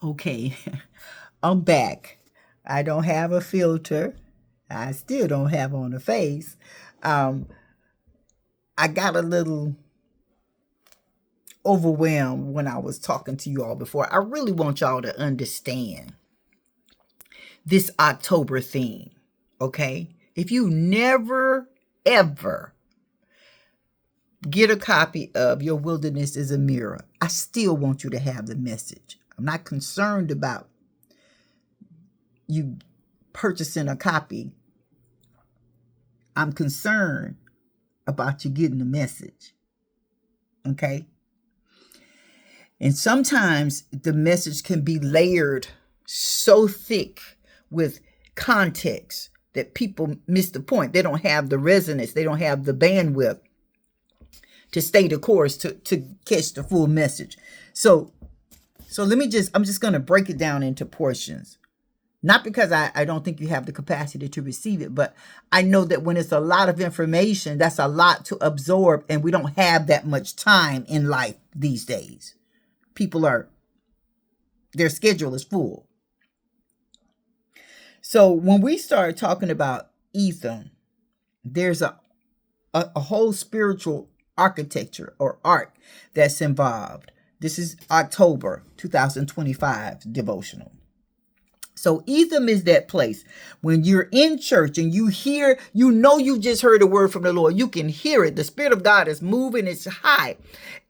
Okay, I'm back. I don't have a filter. I still don't have on a face. Um, I got a little overwhelmed when I was talking to you all before. I really want y'all to understand this October theme, okay? If you never, ever get a copy of Your Wilderness is a Mirror, I still want you to have the message. I'm not concerned about you purchasing a copy. I'm concerned about you getting the message, okay? And sometimes the message can be layered so thick with context that people miss the point. They don't have the resonance. They don't have the bandwidth to stay the course to catch the full message. So I'm just going to break it down into portions. Not because I don't think you have the capacity to receive it, but I know that when it's a lot of information, that's a lot to absorb, and we don't have that much time in life these days. Their schedule is full. So when we start talking about Etham, there's a whole spiritual architecture or art that's involved. This is October 2025 devotional. So Etham is that place when you're in church and you hear, you just heard a word from the Lord. You can hear it. The Spirit of God is moving. It's high.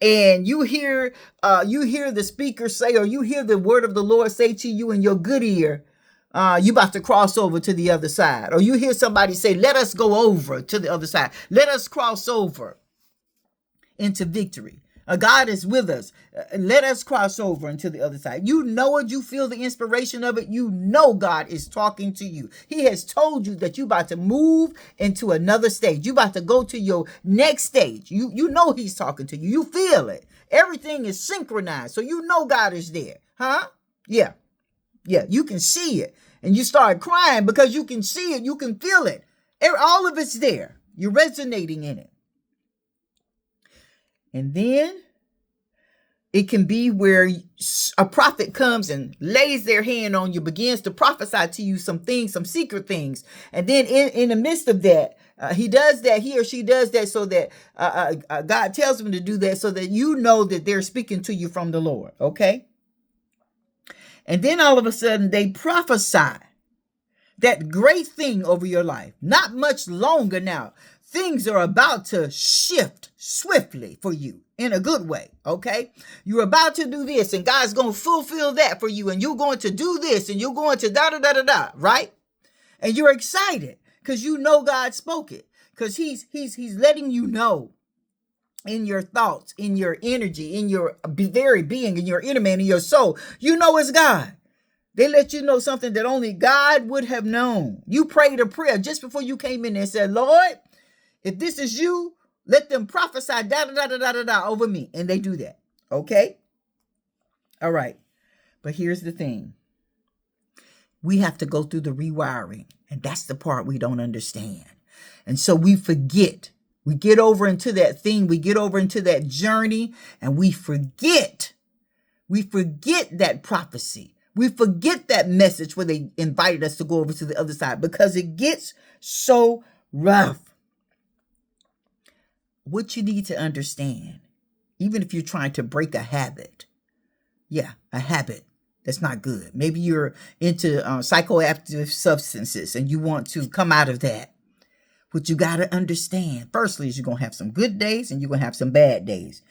And you hear the speaker say, or you hear the word of the Lord say to you in your good ear, you about to cross over to the other side. Or you hear somebody say, let us go over to the other side. Let us cross over into victory. God is with us. Let us cross over into the other side. You know it. You feel the inspiration of it. You know God is talking to you. He has told you that you're about to move into another stage. You're about to go to your next stage. You know He's talking to you. You feel it. Everything is synchronized. So you know God is there. Huh? Yeah. You can see it. And you start crying because you can see it. You can feel it. All of it's there. You're resonating in it. And then it can be where a prophet comes and lays their hand on you, begins to prophesy to you some things, some secret things. And then in the midst of that, he or she does that so that God tells them to do that so that you know that they're speaking to you from the Lord, okay? And then all of a sudden they prophesy that great thing over your life. Not much longer now. Things are about to shift swiftly for you in a good way, okay? You're about to do this, and God's going to fulfill that for you, and you're going to do this, and you're going to da-da-da-da-da, right? And you're excited because you know God spoke it, because he's letting you know in your thoughts, in your energy, in your very being, in your inner man, in your soul, you know it's God. They let you know something that only God would have known. You prayed a prayer just before you came in and said, Lord, if this is you, let them prophesy da-da-da-da-da-da over me. And they do that. Okay? All right. But here's the thing. We have to go through the rewiring. And that's the part we don't understand. And so we forget. We get over into that thing. We get over into that journey. And we forget. We forget that prophecy. We forget that message where they invited us to go over to the other side. Because it gets so rough. What you need to understand, even if you're trying to break a habit, a habit that's not good. Maybe you're into psychoactive substances and you want to come out of that. What you got to understand, firstly, is you're going to have some good days and you're going to have some bad days.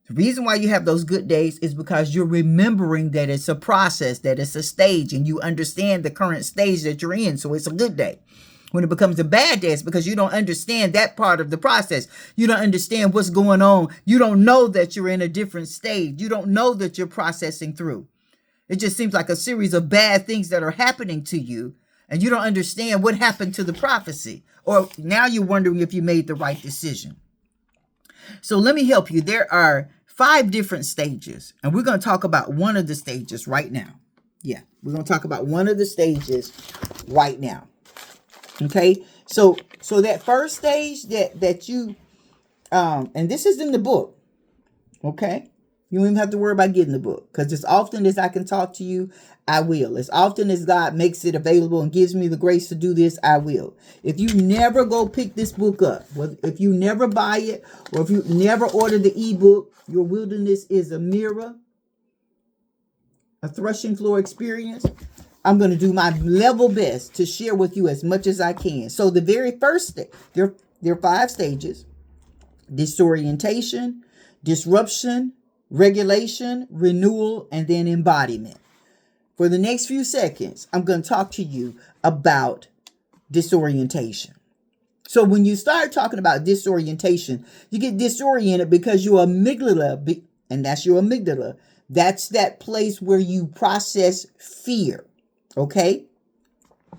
The reason why you have those good days is because you're remembering that it's a process, that it's a stage, and you understand the current stage that you're in. So it's a good day. When it becomes a bad day, it's because you don't understand that part of the process. You don't understand what's going on. You don't know that you're in a different stage. You don't know that you're processing through. It just seems like a series of bad things that are happening to you, and you don't understand what happened to the prophecy. Or now you're wondering if you made the right decision. So let me help you. There are 5 different stages, and we're going to talk about one of the stages right now. We're going to talk about one of the stages right now. Okay, so that first stage that you, and this is in the book, okay? You don't even have to worry about getting the book, because as often as I can talk to you, I will. As often as God makes it available and gives me the grace to do this, I will. If you never go pick this book up, if you never buy it, or if you never order the ebook, Your Wilderness is a Mirror, a Threshing Floor Experience, I'm going to do my level best to share with you as much as I can. So the very first, there are 5 stages: disorientation, disruption, regulation, renewal, and then embodiment. For the next few seconds, I'm going to talk to you about disorientation. So when you start talking about disorientation, you get disoriented because your amygdala, and that's your amygdala, that's that place where you process fear. Okay?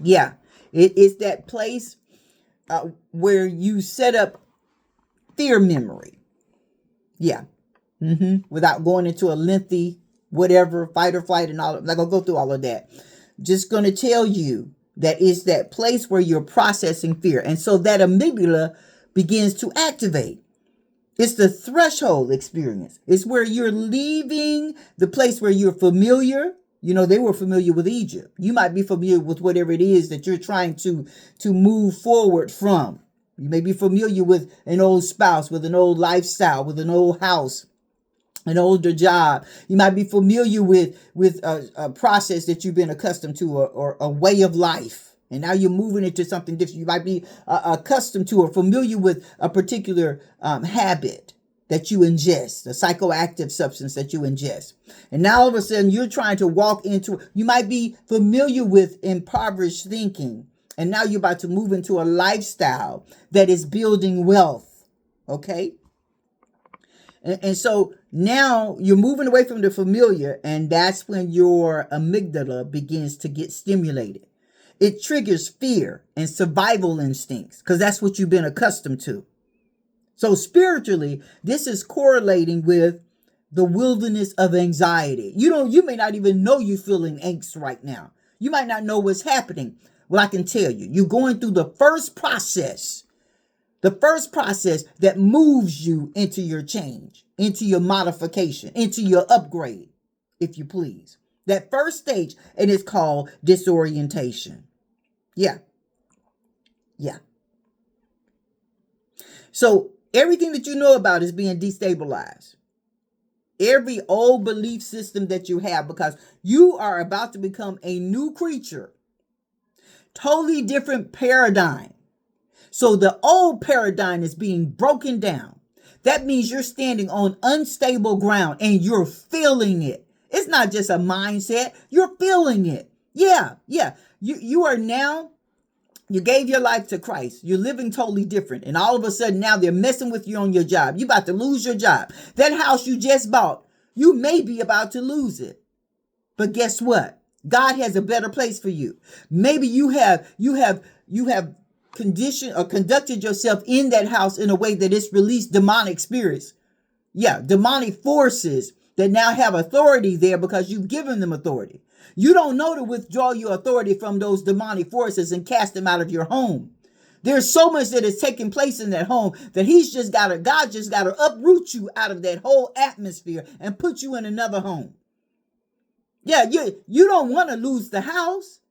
Yeah. It is that place where you set up fear memory. Yeah. Without going into a lengthy whatever, fight or flight and all. I'm not going to go through all of that. Just going to tell you that it's that place where you're processing fear. And so that amygdala begins to activate. It's the threshold experience. It's where you're leaving the place where you're familiar. You know, they were familiar with Egypt. You might be familiar with whatever it is that you're trying to move forward from. You may be familiar with an old spouse, with an old lifestyle, with an old house, an older job. You might be familiar with a process that you've been accustomed to, or a way of life. And now you're moving into something different. You might be accustomed to or familiar with a particular habit that you ingest, a psychoactive substance that you ingest. And now all of a sudden you're trying to walk into, you might be familiar with impoverished thinking. And now you're about to move into a lifestyle that is building wealth. Okay? And so now you're moving away from the familiar, and that's when your amygdala begins to get stimulated. It triggers fear and survival instincts because that's what you've been accustomed to. So spiritually, this is correlating with the wilderness of anxiety. You may not even know you're feeling angst right now. You might not know what's happening. Well, I can tell you, you're going through the first process that moves you into your change, into your modification, into your upgrade, if you please. That first stage, and it's called disorientation. Yeah. So everything that you know about is being destabilized. Every old belief system that you have, because you are about to become a new creature. Totally different paradigm. So the old paradigm is being broken down. That means you're standing on unstable ground and you're feeling it. It's not just a mindset. You're feeling it. Yeah. You are now, you gave your life to Christ. You're living totally different. And all of a sudden now they're messing with you on your job. You're about to lose your job. That house you just bought, you may be about to lose it. But guess what? God has a better place for you. Maybe you have conditioned or conducted yourself in that house in a way that it's released demonic spirits. Yeah, demonic forces that now have authority there because you've given them authority. You don't know to withdraw your authority from those demonic forces and cast them out of your home. There's so much that is taking place in that home that God just got to uproot you out of that whole atmosphere and put you in another home. Yeah, you don't want to lose the house,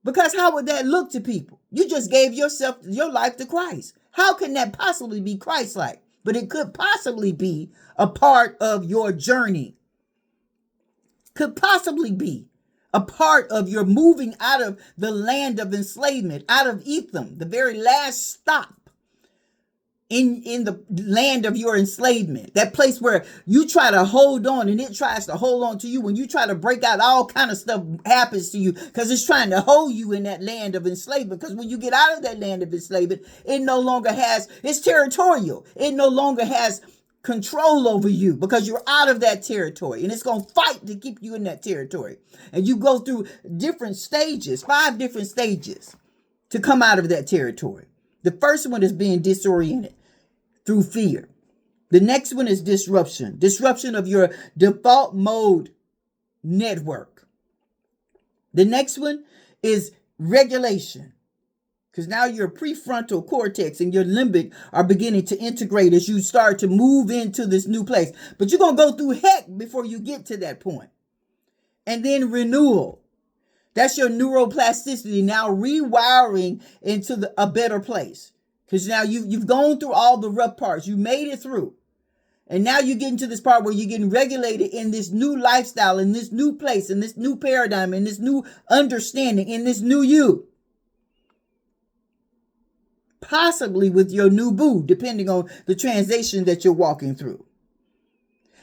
because how would that look to people? You just gave your life to Christ. How can that possibly be Christ-like? But it could possibly be a part of your journey. Could possibly be a part of your moving out of the land of enslavement, out of Etham, the very last stop in the land of your enslavement. That place where you try to hold on and it tries to hold on to you. When you try to break out, all kind of stuff happens to you because it's trying to hold you in that land of enslavement. Because when you get out of that land of enslavement, it's territorial. It no longer has control over you because you're out of that territory, and it's going to fight to keep you in that territory. And you go through 5 different stages to come out of that territory. The first one is being disoriented through fear. The next one is disruption of your default mode network. The next one is regulation. Because now your prefrontal cortex and your limbic are beginning to integrate as you start to move into this new place. But you're going to go through heck before you get to that point. And then renewal. That's your neuroplasticity now rewiring into a better place. Because now you've gone through all the rough parts. You made it through. And now you're getting to this part where you're getting regulated in this new lifestyle, in this new place, in this new paradigm, in this new understanding, in this new you. Possibly with your new boo, depending on the transition that you're walking through.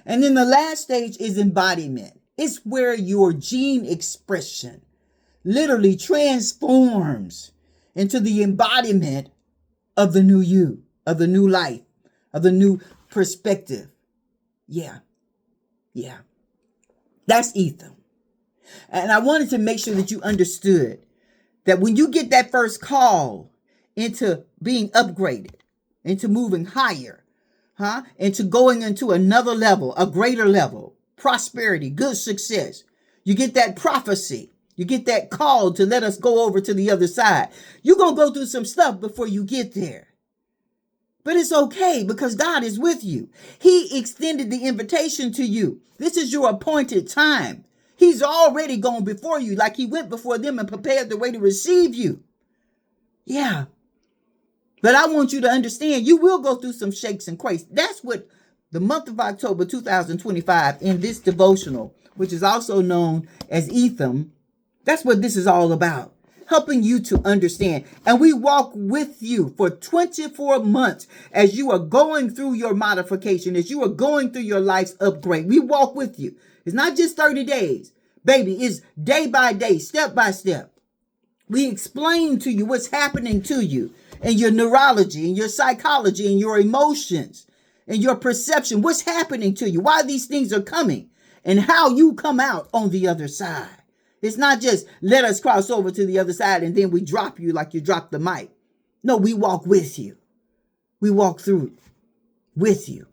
And then the last stage is embodiment. It's where your gene expression literally transforms into the embodiment of the new you, of the new life, of the new perspective. Yeah. That's Etham. And I wanted to make sure that you understood that when you get that first call into being upgraded, into moving higher, into going into another level, a greater level, prosperity, good success, you get that prophecy, you get that call to let us go over to the other side. You're going to go through some stuff before you get there. But it's okay because God is with you. He extended the invitation to you. This is your appointed time. He's already gone before you, like he went before them and prepared the way to receive you. Yeah. But I want you to understand, you will go through some shakes and quakes. That's what the month of October 2025 in this devotional, which is also known as Etham, that's what this is all about. Helping you to understand. And we walk with you for 24 months as you are going through your modification, as you are going through your life's upgrade. We walk with you. It's not just 30 days. Baby, it's day by day, step by step. We explain to you what's happening to you and your neurology and your psychology and your emotions and your perception. What's happening to you? Why these things are coming and how you come out on the other side. It's not just let us cross over to the other side and then we drop you like you dropped the mic. No, we walk with you. We walk through with you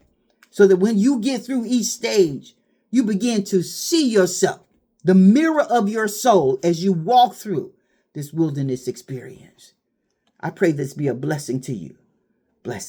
so that when you get through each stage, you begin to see yourself, the mirror of your soul as you walk through this wilderness experience. I pray this be a blessing to you. Blessing.